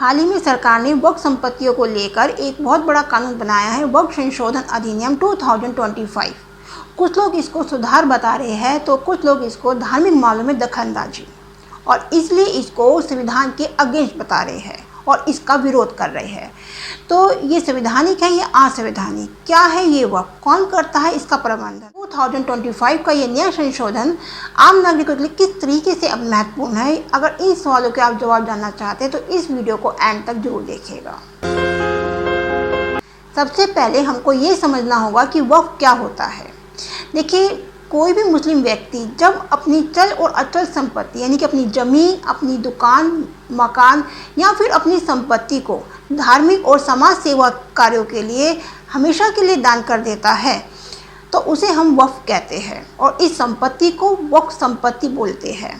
हाल ही में सरकार ने वक्फ संपत्तियों को लेकर एक बहुत बड़ा कानून बनाया है, वक्फ संशोधन अधिनियम 2025। कुछ लोग इसको सुधार बता रहे हैं तो कुछ लोग इसको धार्मिक मामलों में दखलंदाजी, और इसलिए इसको संविधान के अगेंस्ट बता रहे हैं और इसका विरोध कर रहे हैं। तो ये संवैधानिक है या असंवैधानिक, क्या है ये वक्फ, कौन करता है इसका प्रबंधन। 2025 का ये नया संशोधन आम नागरिकों के लिए किस तरीके से अब महत्वपूर्ण है, अगर इन सवालों के आप जवाब जानना चाहते हैं तो इस वीडियो को एंड तक जरूर देखिएगा। सबसे पहले हमको ये समझना होगा कि वक्फ क्या होता है। देखिए, कोई भी मुस्लिम व्यक्ति जब अपनी चल और अचल संपत्ति यानी कि अपनी ज़मीन, अपनी दुकान, मकान या फिर अपनी संपत्ति को धार्मिक और समाज सेवा कार्यों के लिए हमेशा के लिए दान कर देता है तो उसे हम वक्फ कहते हैं, और इस संपत्ति को वक्फ संपत्ति बोलते हैं।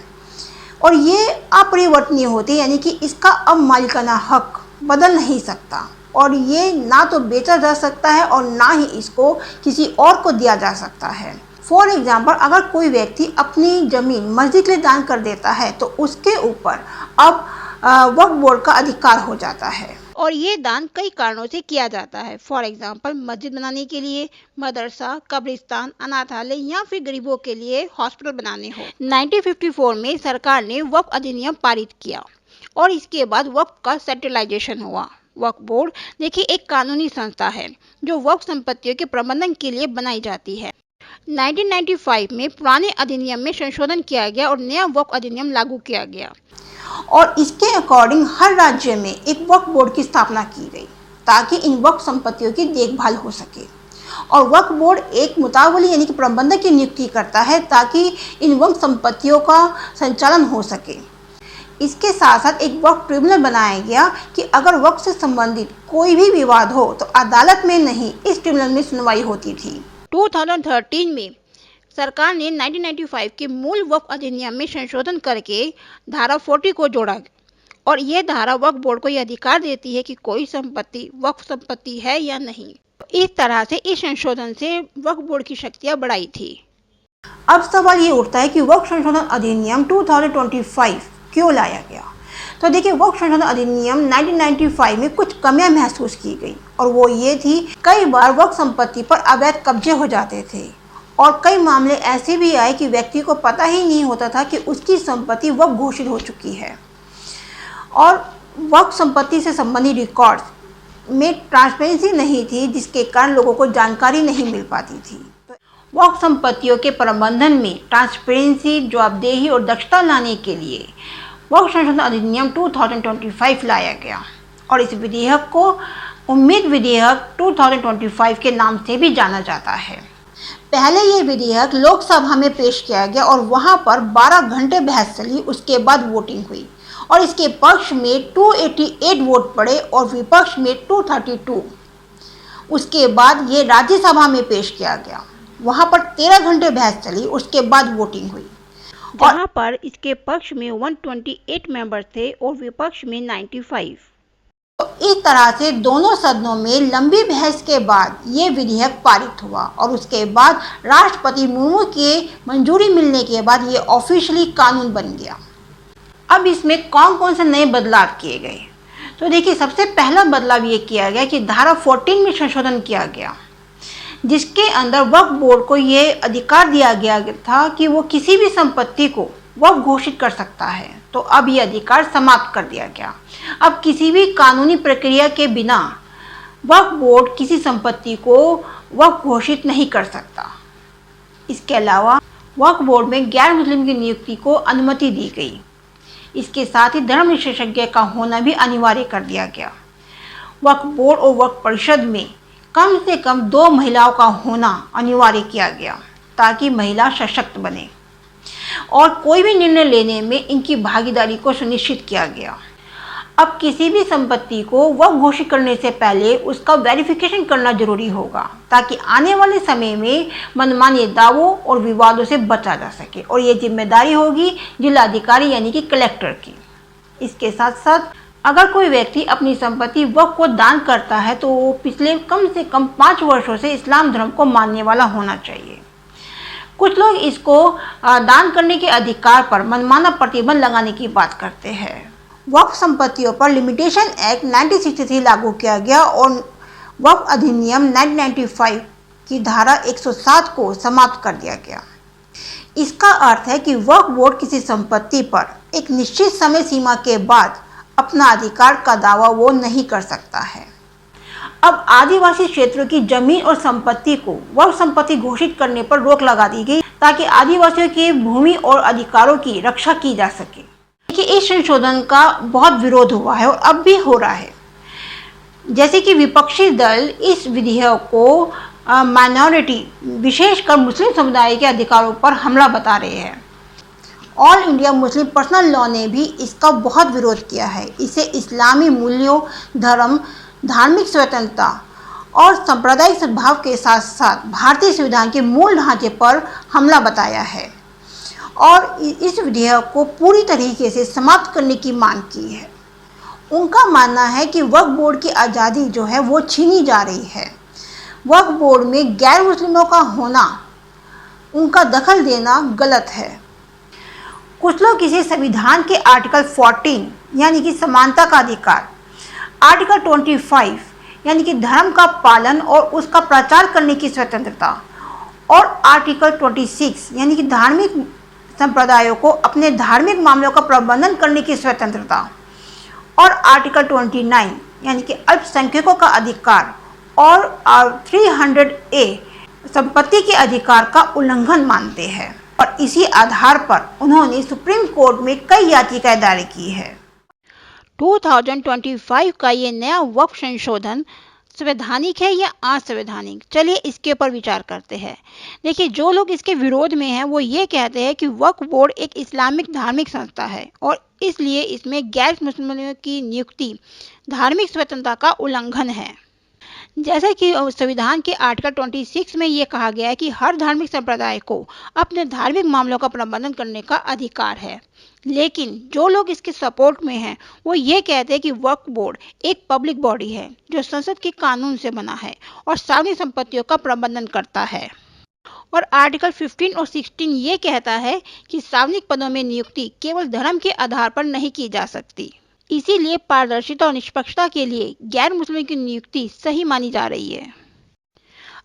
और ये अपरिवर्तनीय होती है, यानी कि इसका अब मालिकाना हक बदल नहीं सकता, और ये ना तो बेचा जा सकता है और ना ही इसको किसी और को दिया जा सकता है। फॉर एग्जाम्पल, अगर कोई व्यक्ति अपनी ज़मीन मस्जिद के लिए दान कर देता है तो उसके ऊपर अब वक्फ बोर्ड का अधिकार हो जाता है, और ये दान कई कारणों से किया जाता है। फॉर एग्जाम्पल, मस्जिद बनाने के लिए, मदरसा, कब्रिस्तान, अनाथालय या फिर गरीबों के लिए हॉस्पिटल बनाने हो। 1954 में सरकार ने वक्फ अधिनियम पारित किया और इसके बाद वक्फ का सेंट्रलाइजेशन हुआ। वक्फ बोर्ड देखिए एक कानूनी संस्था है जो वक्फ संपत्तियों के प्रबंधन के लिए बनाई जाती है। 1995 में पुराने अधिनियम में संशोधन किया गया और नया वक्फ अधिनियम लागू किया गया, और इसके अकॉर्डिंग हर राज्य में एक वक्फ बोर्ड की स्थापना की गई ताकि इन वक्फ संपत्तियों की देखभाल हो सके। और वक्फ बोर्ड एक मुतावली यानी कि प्रबंधक की नियुक्ति करता है ताकि इन वक्फ संपत्तियों का संचालन हो सके। इसके साथ साथ एक वक्फ ट्रिब्यूनल बनाया गया कि अगर वक्फ से संबंधित कोई भी विवाद हो तो अदालत में नहीं, इस ट्रिब्यूनल में सुनवाई होती थी। 2013 में सरकार ने 1995 के मूल वक्फ अधिनियम में संशोधन करके धारा 40 को जोड़ा, और यह धारा वक्फ बोर्ड को यह अधिकार देती है कि कोई संपत्ति वक्फ संपत्ति है या नहीं। इस तरह से इस संशोधन से वक्फ बोर्ड की शक्तियां बढ़ाई थी। अब सवाल ये उठता है कि वक्फ संशोधन अधिनियम 2025 क्यों लाया गया। तो देखिए, वक्फ संशोधन अधिनियम 1995 में कुछ कमियां महसूस की गई, और वो ये थी, कई बार वक्फ संपत्ति पर अवैध कब्जे हो जाते थे, और कई मामले ऐसे भी आए कि व्यक्ति को पता ही नहीं होता था कि उसकी संपत्ति वक्फ घोषित हो चुकी है, और वक्फ संपत्ति से संबंधित रिकॉर्ड्स में ट्रांसपेरेंसी नहीं थी, जिसके कारण लोगों को जानकारी नहीं मिल पाती थी। तो वक्फ संपत्तियों के प्रबंधन में ट्रांसपेरेंसी, जवाबदेही और दक्षता लाने के लिए वक्फ संशोधन अधिनियम 2025 लाया गया, और इस विधेयक को उम्मीद विधेयक 2025 के नाम से भी जाना जाता है। पहले ये विधेयक लोकसभा में पेश किया गया और वहाँ पर 12 घंटे बहस चली, उसके बाद वोटिंग हुई, और इसके पक्ष में 288 वोट पड़े और विपक्ष में 232। उसके बाद ये राज्यसभा में पेश किया गया, वहाँ पर 13 घंटे बहस चली, उसके बाद वोटिंग हुई, जहाँ पर इसके पक्ष में 128 मेंबर थे और विपक्ष में 95। तो इस तरह से दोनों सदनों में लंबी बहस के बाद ये विधेयक पारित हुआ, और उसके बाद राष्ट्रपति मुर्मू के मंजूरी मिलने के बाद ये ऑफिशियली कानून बन गया। अब इसमें कौन कौन से नए बदलाव किए गए। तो देखिए, सबसे पहला बदलाव ये किया गया कि धारा 14 में संशोधन किया गया, जिसके अंदर वक्फ बोर्ड को ये अधिकार दिया गया था कि वो किसी भी संपत्ति को वक्फ घोषित कर सकता है। तो अब ये अधिकार समाप्त कर दिया गया। अब किसी भी कानूनी प्रक्रिया के बिना वक्फ बोर्ड किसी संपत्ति को वक्फ घोषित नहीं कर सकता। इसके अलावा वक्फ बोर्ड में गैर मुस्लिम की नियुक्ति को अनुमति दी गई। इसके साथ ही धर्म विशेषज्ञ का होना भी अनिवार्य कर दिया गया। वक्फ बोर्ड और वक्फ परिषद में कम से कम 2 महिलाओं का होना अनिवार्य किया गया ताकि महिला सशक्त बने, और कोई भी निर्णय लेने में इनकी भागीदारी को सुनिश्चित किया गया। अब किसी भी संपत्ति को वक्फ घोषित करने से पहले उसका वेरिफिकेशन करना जरूरी होगा ताकि आने वाले समय में मनमाने दावों और विवादों से बचा जा सके, और ये जिम्मेदारी होगी जिलाधिकारी यानी कि कलेक्टर की। इसके साथ साथ अगर कोई व्यक्ति अपनी संपत्ति वक्फ को दान करता है तो वो पिछले कम से कम 5 वर्षों से इस्लाम धर्म को मानने वाला होना चाहिए। कुछ लोग इसको दान करने के अधिकार पर मनमाना प्रतिबंध लगाने की बात करते हैं। वक्फ संपत्तियों पर लिमिटेशन एक्ट 1963 लागू किया गया और वक्फ अधिनियम 1995 की धारा 107 को समाप्त कर दिया गया। इसका अर्थ है कि वक्फ बोर्ड किसी संपत्ति पर एक निश्चित समय सीमा के बाद अपना अधिकार का दावा वो नहीं कर सकता है। अब आदिवासी क्षेत्रों की जमीन और संपत्ति को वक्फ संपत्ति घोषित करने पर रोक लगा दी गई ताकि आदिवासियों के भूमि और अधिकारों की रक्षा की जा सके। देखिए, इस संशोधन का बहुत विरोध हुआ है और अब भी हो रहा है। जैसे कि विपक्षी दल इस विधेयक को माइनॉरिटी, विशेषकर मुस्लिम समुदाय के अधिकारों पर हमला बता रहे हैं। All India Muslim personal law ने भी इसका बहुत विरोध किया है। इसे इस्लामी मूल्यों, धर्म, धार्मिक स्वतंत्रता और सांप्रदायिक सद्भाव के साथ साथ भारतीय संविधान के मूल ढांचे पर हमला बताया है और इस विधेयक को पूरी तरीके से समाप्त करने की मांग की है। उनका मानना है कि वक्फ बोर्ड की आज़ादी जो है वो छीनी जा रही है। वक्फ बोर्ड में गैर मुस्लिमों का होना, उनका दखल देना गलत है। कुछ लोग इसे संविधान के आर्टिकल 14 यानी कि समानता का अधिकार, आर्टिकल 25 यानी कि धर्म का पालन और उसका प्रचार करने की स्वतंत्रता और आर्टिकल 26 यानी कि धार्मिक संप्रदायों को अपने धार्मिक मामलों का प्रबंधन करने की स्वतंत्रता और आर्टिकल 29 यानी कि अल्पसंख्यकों का अधिकार और 300A संपत्ति के अधिकार का उल्लंघन मानते हैं और इसी आधार पर उन्होंने सुप्रीम कोर्ट में कई याचिकाएं दायर की है। 2025 का ये नया वक्फ संशोधन संवैधानिक है या असंवैधानिक, चलिए इसके ऊपर विचार करते हैं। देखिए, जो लोग इसके विरोध में हैं वो ये कहते हैं कि वक्फ बोर्ड एक इस्लामिक धार्मिक संस्था है और इसलिए इसमें गैर मुस्लिमों की नियुक्ति धार्मिक स्वतंत्रता का उल्लंघन है। जैसा कि संविधान के आर्टिकल 26 में ये कहा गया है कि हर धार्मिक संप्रदाय को अपने धार्मिक मामलों का प्रबंधन करने का अधिकार है। लेकिन जो लोग इसके सपोर्ट में हैं वो ये कहते हैं कि वक्फ बोर्ड एक पब्लिक बॉडी है जो संसद के कानून से बना है और सार्वजनिक संपत्तियों का प्रबंधन करता है। और आर्टिकल 15 और 16 ये कहता है कि सार्वजनिक पदों में नियुक्ति केवल धर्म के आधार पर नहीं की जा सकती। इसीलिए पारदर्शिता और निष्पक्षता के लिए गैर मुस्लिम की नियुक्ति सही मानी जा रही है।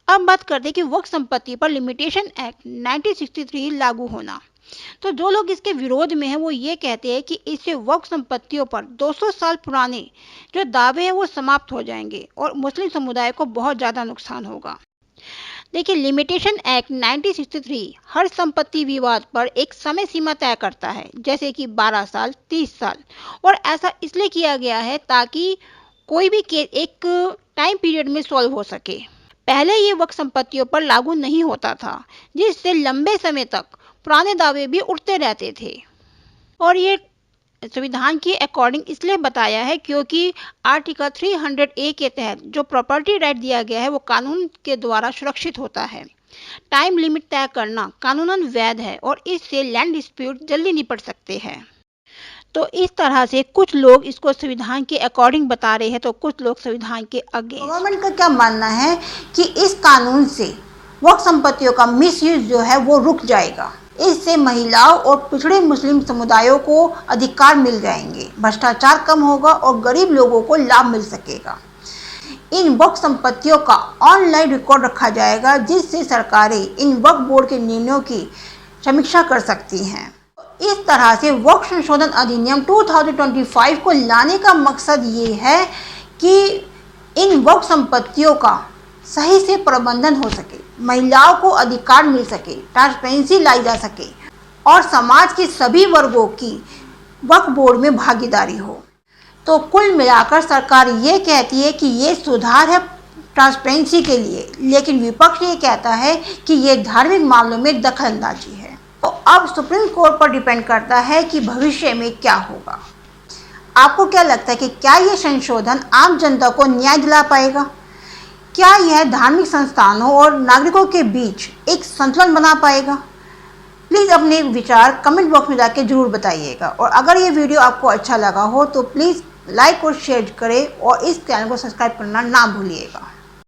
अब बात करते हैं कि वक्फ संपत्ति पर लिमिटेशन एक्ट 1963 लागू होना। तो जो लोग इसके विरोध में हैं वो ये कहते हैं कि इससे वक्फ संपत्तियों पर 200 साल पुराने जो दावे हैं वो समाप्त हो जाएंगे और मुस्लिम समुदाय को बहुत ज़्यादा नुकसान होगा। देखिए, लिमिटेशन एक्ट 1963 हर संपत्ति विवाद पर एक समय सीमा तय करता है, जैसे कि 12 साल, 30 साल, और ऐसा इसलिए किया गया है ताकि कोई भी केस एक टाइम पीरियड में सॉल्व हो सके। पहले ये वक्फ संपत्तियों पर लागू नहीं होता था, जिससे लंबे समय तक पुराने दावे भी उठते रहते थे। और ये संविधान के अकॉर्डिंग इसलिए बताया है क्योंकि आर्टिकल 300A के तहत जो प्रॉपर्टी राइट दिया गया है वो कानून के द्वारा सुरक्षित होता है। टाइम लिमिट तय करना कानूनन वैध है और इससे लैंड डिस्प्यूट जल्दी निपट सकते हैं। तो इस तरह से कुछ लोग इसको संविधान के अकॉर्डिंग बता रहे हैं तो कुछ लोग संविधान के अगेंस्ट। गवर्नमेंट का क्या मानना है कि इस कानून से वक्फ संपत्तियों का मिसयूज जो है वो रुक जाएगा। इससे महिलाओं और पिछड़े मुस्लिम समुदायों को अधिकार मिल जाएंगे, भ्रष्टाचार कम होगा और गरीब लोगों को लाभ मिल सकेगा। इन वक्फ संपत्तियों का ऑनलाइन रिकॉर्ड रखा जाएगा जिससे सरकारें इन वक्फ बोर्ड के निर्णयों की समीक्षा कर सकती हैं। इस तरह से वक्फ संशोधन अधिनियम 2025 को लाने का मकसद ये है कि इन वक्फ संपत्तियों का सही से प्रबंधन हो सके, महिलाओं को अधिकार मिल सके, ट्रांसपेरेंसी लाई जा सके और समाज के सभी वर्गों की वक्फ बोर्ड में भागीदारी हो। तो कुल मिलाकर सरकार ये कहती है कि ये सुधार है ट्रांसपेरेंसी के लिए, लेकिन विपक्ष ये कहता है कि ये धार्मिक मामलों में दखलंदाजी है। तो अब सुप्रीम कोर्ट पर डिपेंड करता है कि भविष्य में क्या होगा। आपको क्या लगता है कि क्या ये संशोधन आम जनता को न्याय दिला पाएगा? क्या यह धार्मिक संस्थानों और नागरिकों के बीच एक संतुलन बना पाएगा? प्लीज़ अपने विचार कमेंट बॉक्स में जाके जरूर बताइएगा और अगर ये वीडियो आपको अच्छा लगा हो तो प्लीज़ लाइक और शेयर करें और इस चैनल को सब्सक्राइब करना ना भूलिएगा।